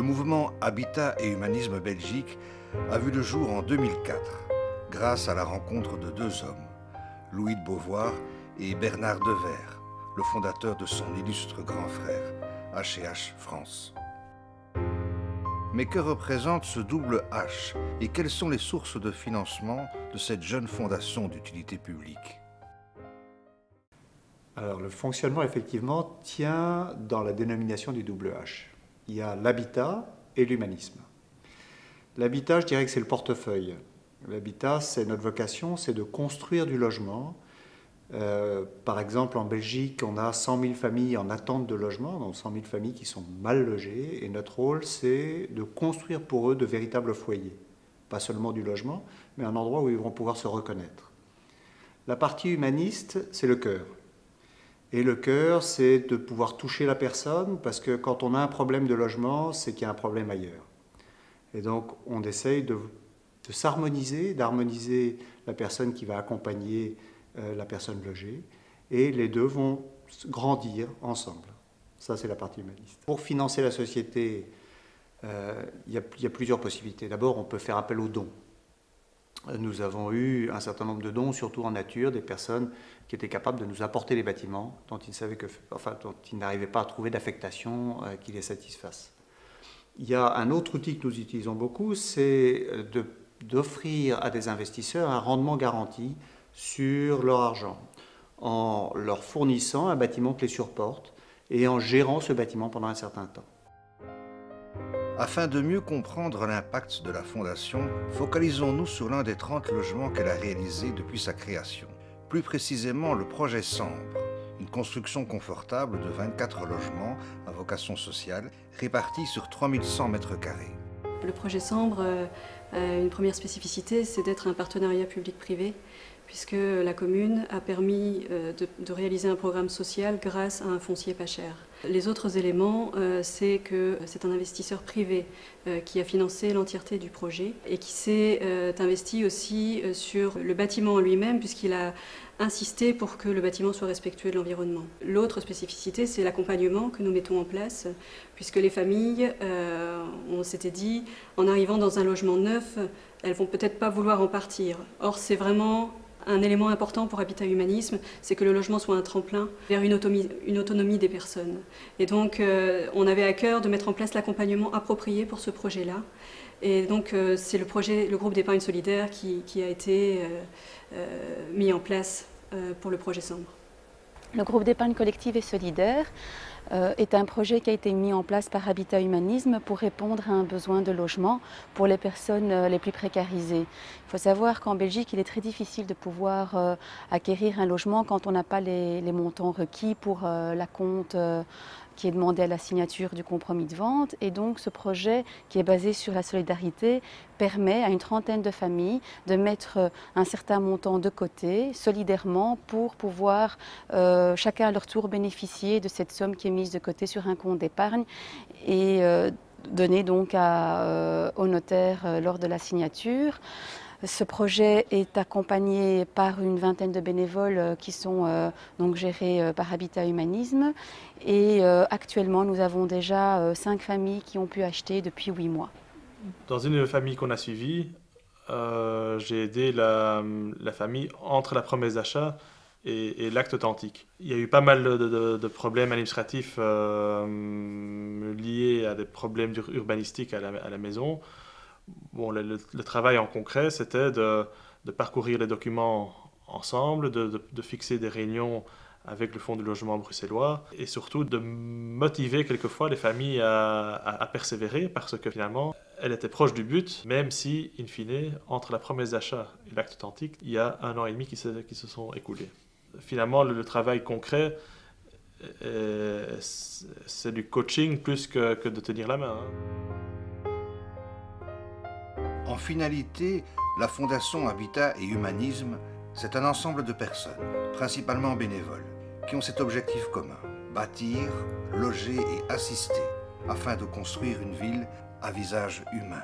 mouvement Habitat et Humanisme Belgique a vu le jour en 2004, grâce à la rencontre de deux hommes, Louis de Beauvoir et Bernard Devers, le fondateur de son illustre grand frère, H&H France. Mais que représente ce double H et quelles sont les sources de financement de cette jeune fondation d'utilité publique? Alors, le fonctionnement, effectivement, tient dans la dénomination du double H. Il y a l'habitat et l'humanisme. L'habitat, je dirais que c'est le portefeuille. L'habitat, c'est notre vocation, c'est de construire du logement. Par exemple, en Belgique, on a 100 000 familles en attente de logement, donc 100 000 familles qui sont mal logées. Et notre rôle, c'est de construire pour eux de véritables foyers. Pas seulement du logement, mais un endroit où ils vont pouvoir se reconnaître. La partie humaniste, c'est le cœur. Et le cœur, c'est de pouvoir toucher la personne, parce que quand on a un problème de logement, c'est qu'il y a un problème ailleurs. Et donc, on essaye de s'harmoniser, d'harmoniser la personne qui va accompagner la personne logée, et les deux vont grandir ensemble. Ça, c'est la partie humaniste. Pour financer la société, il y a plusieurs possibilités. D'abord, on peut faire appel aux dons. Nous avons eu un certain nombre de dons, surtout en nature, des personnes qui étaient capables de nous apporter les bâtiments dont ils n'arrivaient pas à trouver d'affectation qui les satisfasse. Il y a un autre outil que nous utilisons beaucoup, c'est d'offrir à des investisseurs un rendement garanti sur leur argent, en leur fournissant un bâtiment qui les supporte et en gérant ce bâtiment pendant un certain temps. Afin de mieux comprendre l'impact de la Fondation, focalisons-nous sur l'un des 30 logements qu'elle a réalisés depuis sa création. Plus précisément, le projet Sambre, une construction confortable de 24 logements à vocation sociale, répartis sur 3100 mètres carrés. Le projet Sambre, une première spécificité, c'est d'être un partenariat public-privé, puisque la commune a permis de réaliser un programme social grâce à un foncier pas cher. Les autres éléments, c'est que c'est un investisseur privé qui a financé l'entièreté du projet et qui s'est investi aussi sur le bâtiment en lui-même, puisqu'il a insisté pour que le bâtiment soit respectueux de l'environnement. L'autre spécificité, c'est l'accompagnement que nous mettons en place, puisque les familles, on s'était dit, en arrivant dans un logement neuf, elles vont peut-être pas vouloir en partir. Or, c'est vraiment un élément important pour Habitat Humanisme, c'est que le logement soit un tremplin vers une autonomie des personnes. Et donc, on avait à cœur de mettre en place l'accompagnement approprié pour ce projet-là. Et donc, c'est le groupe d'épargne solidaire qui a été mis en place pour le projet Sambre. Le groupe d'épargne collective et solidaire est un projet qui a été mis en place par Habitat Humanisme pour répondre à un besoin de logement pour les personnes les plus précarisées. Il faut savoir qu'en Belgique, il est très difficile de pouvoir acquérir un logement quand on n'a pas les montants requis pour l'acompte qui est demandé à la signature du compromis de vente. Et donc ce projet, qui est basé sur la solidarité, permet à une trentaine de familles de mettre un certain montant de côté, solidairement, pour pouvoir chacun à leur tour bénéficier de cette somme qui est mise de côté sur un compte d'épargne et donner donc au notaire lors de la signature. Ce projet est accompagné par une vingtaine de bénévoles qui sont donc gérés par Habitat Humanisme et actuellement nous avons déjà 5 familles qui ont pu acheter depuis 8 mois. Dans une famille qu'on a suivie, j'ai aidé la famille entre la promesse d'achat et l'acte authentique. Il y a eu pas mal de problèmes administratifs liés à des problèmes urbanistiques à la maison. Bon, le travail en concret, c'était de parcourir les documents ensemble, de fixer des réunions avec le Fonds du logement bruxellois et surtout de motiver quelquefois les familles à persévérer parce que finalement, elles étaient proches du but, même si, in fine, entre la promesse d'achat et l'acte authentique, il y a 1 an et demi qui se sont écoulés. Finalement, le travail concret, c'est du coaching plus que de tenir la main. En finalité, la Fondation Habitat et Humanisme, c'est un ensemble de personnes, principalement bénévoles, qui ont cet objectif commun, bâtir, loger et assister, afin de construire une ville à visage humain.